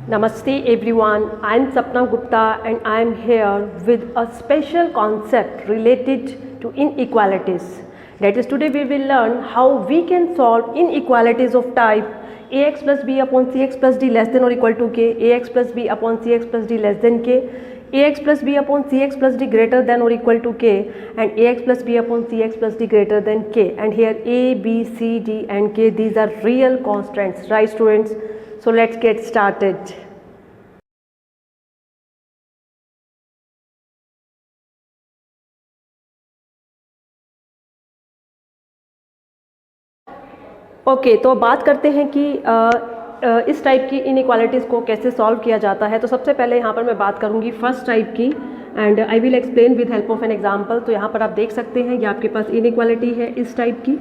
Namaste everyone, I am Sapna Gupta and I am here with a special concept related to inequalities. That is, today we will learn how we can solve inequalities of type ax plus b upon cx plus d less than or equal to k, ax plus b upon cx plus d less than k, ax plus b upon cx plus d greater than or equal to k, and ax plus b upon cx plus d greater than k. And here a, b, c, d and k, these are real constants, right students? So let's get started. Okay तो बात करते हैं कि इस type की inequalities को कैसे solve किया जाता है। तो सबसे पहले यहाँ पर मैं बात करूँगी फर्स्ट टाइप की and I will explain with help of an example. तो यहाँ पर आप देख सकते हैं ये आपके पास इनइक्वालिटी है इस टाइप की।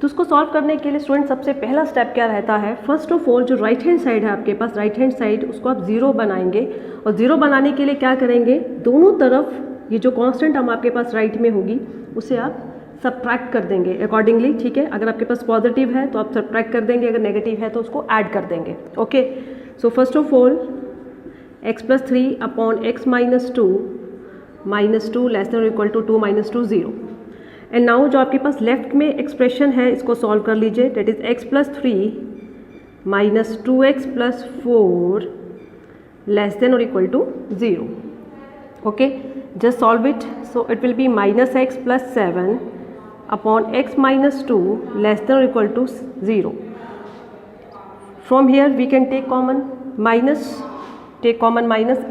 तो उसको सॉल्व करने के लिए स्टूडेंट सबसे पहला स्टेप क्या रहता है, फर्स्ट ऑफ ऑल जो राइट हैंड साइड है आपके पास, राइट हैंड साइड उसको आप ज़ीरो बनाएंगे। और ज़ीरो बनाने के लिए क्या करेंगे, दोनों तरफ ये जो कांस्टेंट हम आपके पास राइट में होगी उसे आप सब्ट्रैक्ट कर देंगे अकॉर्डिंगली, ठीक है। अगर आपके पास पॉजिटिव है तो आप सब्ट्रैक्ट कर देंगे, अगर नेगेटिव है तो उसको ऐड कर देंगे। Okay, so first of all x plus 3 upon x minus two less than और equal to 2 minus 2 0। And now जो आपके पास लेफ्ट में एक्सप्रेशन है इसको सॉल्व कर लीजिए। That is x plus 3 minus 2x plus 4 less than और equal to 0। Okay, just solve it. So it will be minus x plus 7 upon x minus 2 less than or equal to 0. From here we can take common minus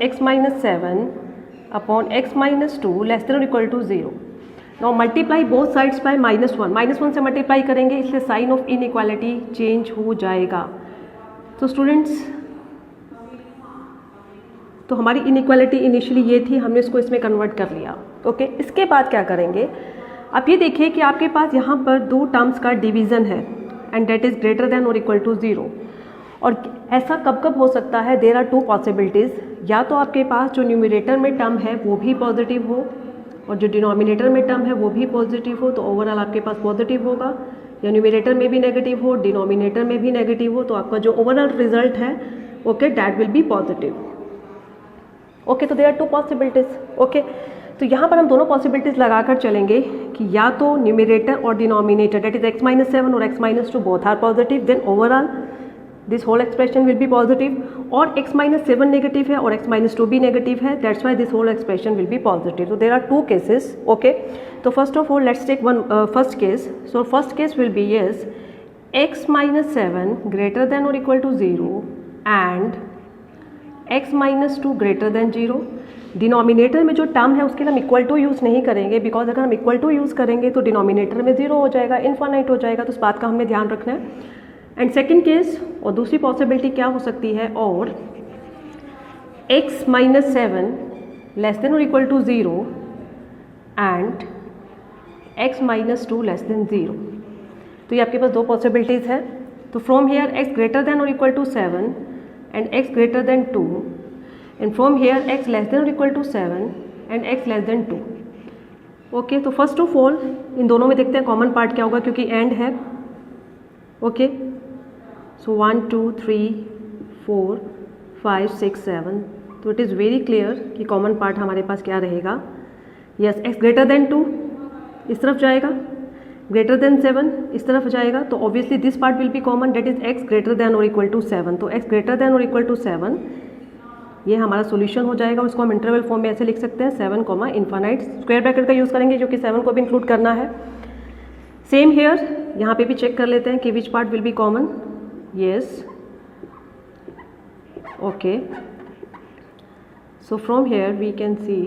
x minus 7 upon x minus 2 less than or equal to 0. Now multiply both sides by -1 से multiply करेंगे, इसलिए sign of inequality change हो जाएगा। तो students, तो हमारी inequality initially ये थी, हमने इसको इसमें कन्वर्ट कर लिया। ओके, इसके बाद क्या करेंगे, आप ये देखिए कि आपके पास यहाँ पर दो टर्म्स का डिवीज़न है and that is greater than और इक्वल टू 0। और ऐसा कब कब हो सकता है, देयर आर टू पॉसिबिलिटीज़। या तो आपके पास जो न्यूमरेटर में टर्म है वो भी पॉजिटिव हो और जो डिनोमिनेटर में टर्म है वो भी पॉजिटिव हो, तो ओवरऑल आपके पास पॉजिटिव होगा। या न्यूमरेटर में भी नेगेटिव हो, डिनोमिनेटर में भी नेगेटिव हो, तो आपका जो ओवरऑल रिजल्ट है okay that will be positive. Okay, तो there are two possibilities. Okay, तो यहाँ पर हम दोनों पॉसिबिलिटीज़ लगाकर चलेंगे कि या तो न्यूमरेटर और denominator that is x minus 7 और x minus 2 both are positive, then overall this whole expression will be positive. और x माइनस 7 नेगेटिव है और x माइनस 2 भी नेगेटिव है, that's why this whole expression will be positive. तो there are two cases. Okay, तो first of all let's take one first case. So first case will be yes x minus 7 greater than और equal to 0 and x minus 2 greater than 0। Denominator में जो term है उसके लिए हम equal to use नहीं करेंगे, बिकॉज अगर हम इक्वल टू यूज़ करेंगे तो डिनोमिनेटर में 0 हो जाएगा, इनफाइनाइट हो जाएगा, तो इस बात का हमें ध्यान रखना है। एंड सेकेंड केस, और दूसरी पॉसिबिलिटी क्या हो सकती है, और x माइनस 7 लेस देन और equal to 0 and x minus 2 less than 0। तो ये आपके पास दो पॉसिबिलिटीज़ है। तो from here x greater than और equal to 7 and x greater than 2, and from here x less than or equal to 7 and x less than 2। Okay, तो first of all in दोनों में देखते हैं कॉमन पार्ट क्या होगा, क्योंकि and है। ओके, सो 1 2 3 4 5 6 7, तो इट इज़ वेरी क्लियर कि कॉमन पार्ट हमारे पास क्या रहेगा। यस, x ग्रेटर देन 2 इस तरफ जाएगा, ग्रेटर देन 7 इस तरफ जाएगा, तो obviously this part will be common, that is x greater than और इक्वल टू 7। तो x ग्रेटर देन और इक्वल टू 7 ये हमारा सॉल्यूशन हो जाएगा। उसको हम इंटरवल फॉर्म में ऐसे लिख सकते हैं 7 कॉमा इनफाइनाइट, स्क्वायर ब्रैकेट का यूज़ करेंगे क्योंकि 7 को भी इंक्लूड करना है। सेम हेयर, यहाँ पे भी चेक कर लेते हैं कि which part will be common. Yes, okay, so from here we can see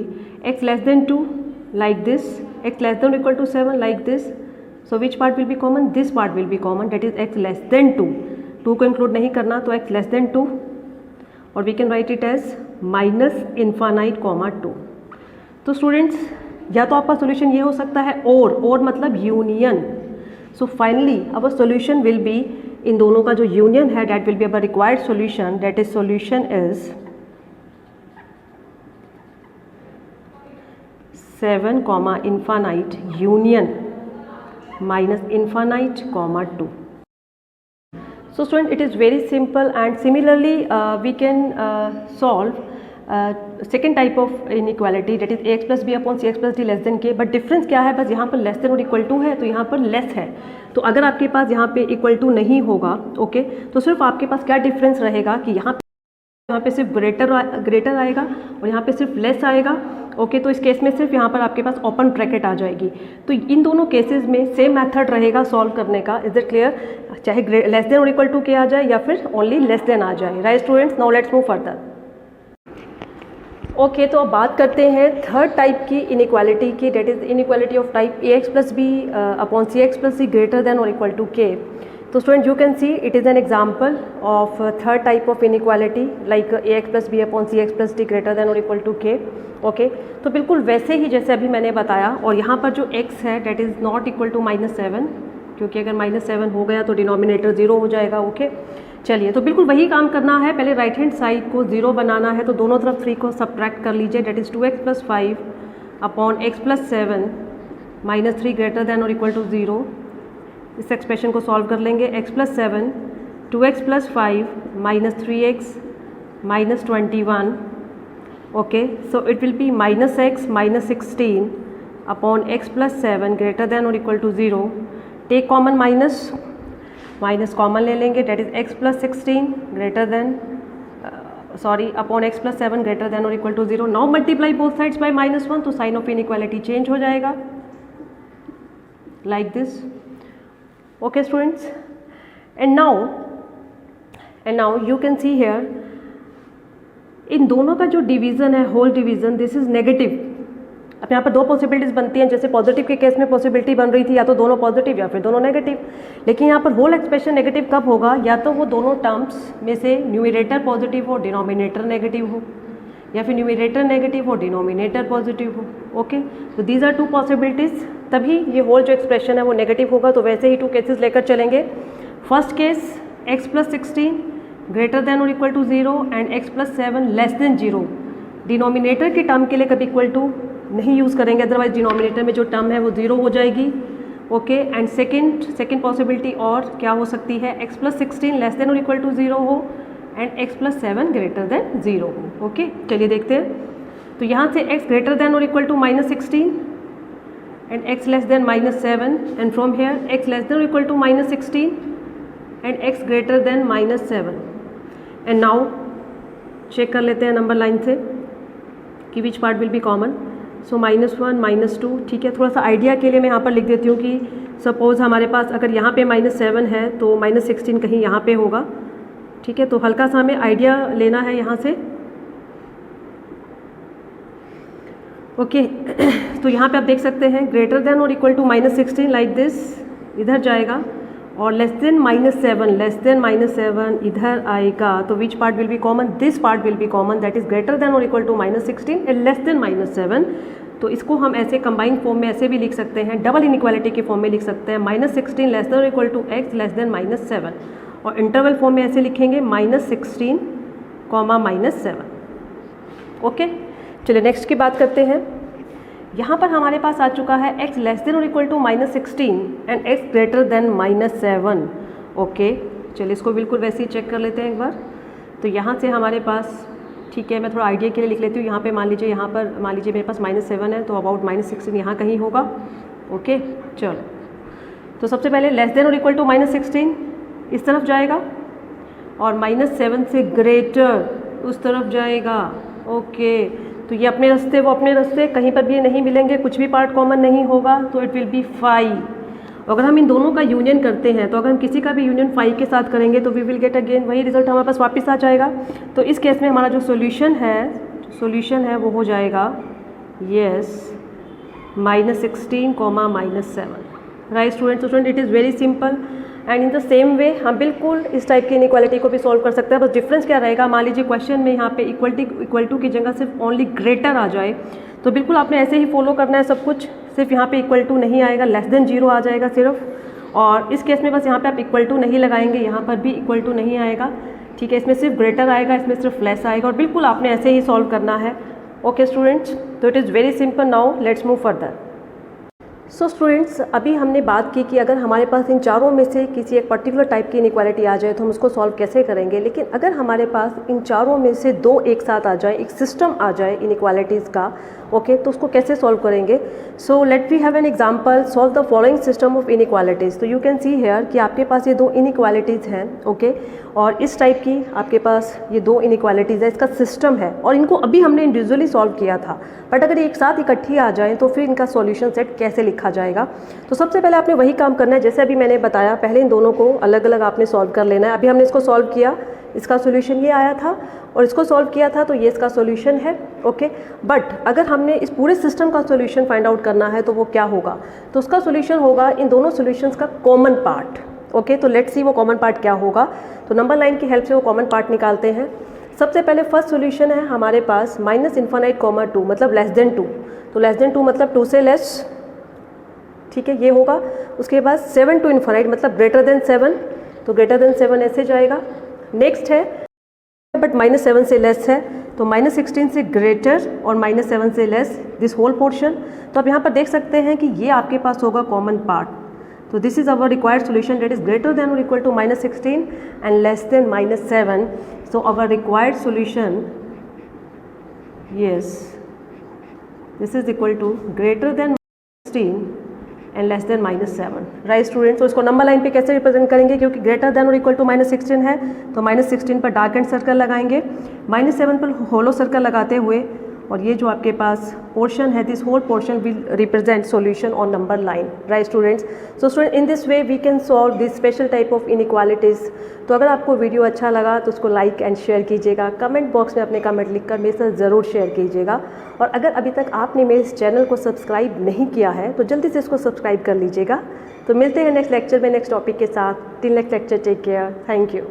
x less than 2 like this, x less than or equal to 7 like this. So which part will be common? This part will be common, that is x less than 2। 2 को include नहीं करना, तो x less than 2, और we can write it as minus infinite comma 2। तो students, या तो आपका solution ये हो सकता है और मतलब union. So finally our solution will be, इन दोनों का जो यूनियन है that will be our required solution, that is solution is 7 comma infinite union minus infinite comma 2। So student, it is very simple, and similarly we can solve second type of inequality, that is ax plus b upon cx plus d less than k. But difference क्या है, बस यहाँ पर less than और equal to है तो यहाँ पर लेस है. तो अगर आपके पास यहाँ पे इक्वल टू नहीं होगा, ओके, तो सिर्फ आपके पास क्या डिफरेंस रहेगा कि यहाँ पे सिर्फ ग्रेटर आएगा और यहाँ पे सिर्फ लेस आएगा. ओके, तो इस केस में सिर्फ यहाँ पर आपके पास ओपन ब्रैकेट आ जाएगी. तो इन दोनों केसेस में सेम मेथड रहेगा सॉल्व करने का. Is it clear? चाहे लेस देन और इक्वल टू के आ जाए या फिर ओनली लेस देन आ जाए. Right students, now let's move further. Okay, तो अब बात करते हैं थर्ड टाइप की इनइक्वालिटी की, that is inequality of type a x plus b upon c x plus c greater than और equal to k. So student, you can see it is an example of third type of inequality like ax plus b upon cx plus d greater than or equal to k. Okay, तो बिल्कुल वैसे ही जैसे अभी मैंने बताया. और यहाँ पर जो x है that is not equal to -7, क्योंकि अगर -7 हो गया तो डिनोमिनेटर 0 हो जाएगा. ओके, चलिए, तो बिल्कुल वही काम करना है. पहले राइट हैंड साइड को 0 बनाना है, तो दोनों तरफ 3 को सब्ट्रैक्ट कर लीजिए. That is 2x plus 5 upon x plus 7 -3 greater than और इक्वल टू 0. इस एक्सप्रेशन को सॉल्व कर लेंगे. x plus 7 2x plus 5 -3x -21. Okay, so it will be -x -16 upon x plus 7 greater than और equal to 0. Take common minus common ले लेंगे. That is x plus 16 greater than upon x plus 7 greater than और equal to 0. Now multiply both sides by -1, तो sign of inequality change हो जाएगा like this. Okay students, and now you can see here, इन दोनों का जो division है, whole division, this is negative. अब यहाँ पर दो पॉसिबिलिटीज़ बनती हैं. जैसे पॉजिटिव के केस में पॉसिबिलिटी बन रही थी या तो दोनों पॉजिटिव या फिर दोनों नेगेटिव. लेकिन यहाँ पर होल एक्सप्रेशन नेगेटिव कब होगा, या तो वो दोनों टर्म्स में से न्यूमरेटर पॉजिटिव हो, डिनोमिनेटर नेगेटिव हो, या फिर न्यूमरेटर नेगेटिव हो, डिनोमिनेटर पॉजिटिव हो. ओके, तो दीज आर टू पॉसिबिलिटीज़. तभी ये होल जो एक्सप्रेशन है वो नेगेटिव होगा. तो वैसे ही 2 केसेस लेकर चलेंगे. First case x plus 16 greater than और equal to 0 and x plus 7 less than 0. Denominator के टर्म के लिए कभी इक्वल टू नहीं यूज़ करेंगे, अदरवाइज डिनोमिनेटर में जो टर्म है वो 0 हो जाएगी. ओके, एंड सेकेंड पॉसिबिलिटी और क्या हो सकती है, x प्लस 16 लेस देन और इक्वल टू 0 हो and x plus 7 greater than 0 हो. ओके, चलिए देखते हैं. तो यहाँ से x ग्रेटर देन और equal to -16 and x less than -7, and from here x less than or equal to -16 and x greater than -7. and now check कर लेते हैं नंबर लाइन से कि which part will be common. So -1 -2. ठीक है, थोड़ा सा आइडिया के लिए मैं यहाँ पर लिख देती हूँ कि सपोज़ हमारे पास अगर यहाँ पे -7 है तो -16 कहीं यहाँ पे होगा. ठीक है, तो हल्का सा हमें आइडिया लेना है यहाँ से. ओके, तो यहाँ पे आप देख सकते हैं ग्रेटर देन और इक्वल टू -16 लाइक दिस इधर जाएगा, और लेस देन -7 इधर आएगा. तो which part will be common, this part will be common, that is greater than और equal to -16 and less than -7. तो इसको हम ऐसे कंबाइंड फॉर्म में ऐसे भी लिख सकते हैं, डबल इनइक्वालिटी के फॉर्म में लिख सकते हैं. -16 लेस देन और equal to x less than -7, और इंटरवल फॉर्म में ऐसे लिखेंगे -16 -7. ओके, चलिए नेक्स्ट की बात करते हैं. यहाँ पर हमारे पास आ चुका है x लेस देन और equal to -16 and x greater than -7. Okay, चलिए इसको बिल्कुल वैसे ही चेक कर लेते हैं एक बार. तो यहाँ से हमारे पास, ठीक है, मैं थोड़ा आइडिया के लिए लिख लेती हूँ. यहाँ पे मान लीजिए मेरे पास -7 है, तो अबाउट -16 यहाँ कहीं होगा. ओके, चलो, तो सबसे पहले लेस देन और इक्वल टू -16 इस तरफ जाएगा, और -7 से ग्रेटर उस तरफ जाएगा. ओके, तो ये अपने रास्ते वो अपने रास्ते, कहीं पर भी ये नहीं मिलेंगे, कुछ भी पार्ट कॉमन नहीं होगा. तो इट विल बी 5. अगर हम इन दोनों का यूनियन करते हैं, तो अगर हम किसी का भी यूनियन 5 के साथ करेंगे तो वी विल गेट अगेन वही रिजल्ट हमारे पास वापस आ जाएगा. तो इस केस में हमारा जो सॉल्यूशन है वो हो जाएगा yes -16 -7. Right student, it is very simple. And in the same way हम बिल्कुल इस टाइप की इनइक्वालिटी को भी सॉल्व कर सकते हैं. बस डिफरेंस क्या रहेगा, मान लीजिए क्वेश्चन में यहाँ पे इक्वल टू की जगह सिर्फ ओनली ग्रेटर आ जाए, तो बिल्कुल आपने ऐसे ही फॉलो करना है सब कुछ. सिर्फ यहाँ पे इक्वल टू नहीं आएगा, लेस देन 0 आ जाएगा सिर्फ. और इस केस में बस यहाँ पे आप इक्वल टू नहीं लगाएंगे, यहाँ पर भी इक्वल टू नहीं आएगा. ठीक है, इसमें सिर्फ ग्रेटर आएगा, इसमें सिर्फ लेस आएगा, और बिल्कुल आपने ऐसे ही सॉल्व करना है. ओके स्टूडेंट्स, तो it is very simple. Now let's move further. So students, अभी हमने बात की कि अगर हमारे पास इन चारों में से किसी एक पर्टिकुलर टाइप की इनइक्वालिटी आ जाए तो हम उसको सॉल्व कैसे करेंगे। लेकिन अगर हमारे पास इन चारों में से दो एक साथ आ जाए, एक सिस्टम आ जाए इनइक्वालिटीज़ का, ओके, तो उसको कैसे सॉल्व करेंगे। So let we have an example, solve the following system of inequalities. तो यू कैन सी हेयर कि आपके पास ये दो इनइक्वालिटीज़ हैं, ओके, और इस टाइप की आपके पास ये दो इनइक्वालिटीज़ है, इसका सिस्टम है और इनको अभी हमने इंडिविजुअली सॉल्व किया था। बट अगर एक साथ इकट्ठी आ जाएँ तो फिर इनका सॉल्यूशन सेट कैसे लिखा जाएगा। तो सबसे पहले आपने वही काम करना है जैसे अभी मैंने बताया, पहले इन दोनों को अलग अलग आपने सॉल्व कर लेना है। अभी हमने इसको सॉल्व किया, इसका सॉल्यूशन ये आया था, और इसको सॉल्व किया था तो ये इसका सॉल्यूशन है, ओके। बट अगर हमने इस पूरे सिस्टम का सॉल्यूशन फाइंड आउट करना है तो वो क्या होगा, तो उसका सॉल्यूशन होगा इन दोनों सॉल्यूशंस का कॉमन पार्ट, ओके। तो लेट्स सी वो कॉमन पार्ट क्या होगा। तो नंबर लाइन की हेल्प से वो कॉमन पार्ट निकालते हैं। सबसे पहले फर्स्ट सॉल्यूशन है हमारे पास -∞, मतलब <2। तो <2 मतलब 2 से लेस, ठीक है, ये होगा। उसके बाद 7 to ∞, मतलब >7, तो >7 ऐसे जाएगा। नेक्स्ट है बट -7 से लेस है, तो -16 से ग्रेटर और -7 से लेस, दिस होल पोर्शन। तो आप यहाँ पर देख सकते हैं कि ये आपके पास होगा कॉमन पार्ट। तो this is our required solution, that is greater than और equal to -16 and less than -7। So our required solution, yes, this is equal to greater than 16 and less than -7, right students. तो इसको number line पे कैसे represent करेंगे, क्योंकि greater than और equal to -16 है तो -16 पर डार्क एंड सर्कल लगाएंगे, -7 पर होलो सर्कल लगाते हुए, और ये जो आपके पास पोर्शन है, this whole portion will represent solution on number line, right students. So student, in this way we can solve this special type of inequalities. तो अगर आपको वीडियो अच्छा लगा तो उसको लाइक एंड शेयर कीजिएगा, कमेंट बॉक्स में अपने कमेंट लिखकर मेरे साथ ज़रूर शेयर कीजिएगा। और अगर अभी तक आपने मेरे इस चैनल को सब्सक्राइब नहीं किया है तो जल्दी से इसको सब्सक्राइब कर लीजिएगा। तो मिलते हैं नेक्स्ट लेक्चर में नेक्स्ट टॉपिक के साथ। Till next lecture, take care, thank you.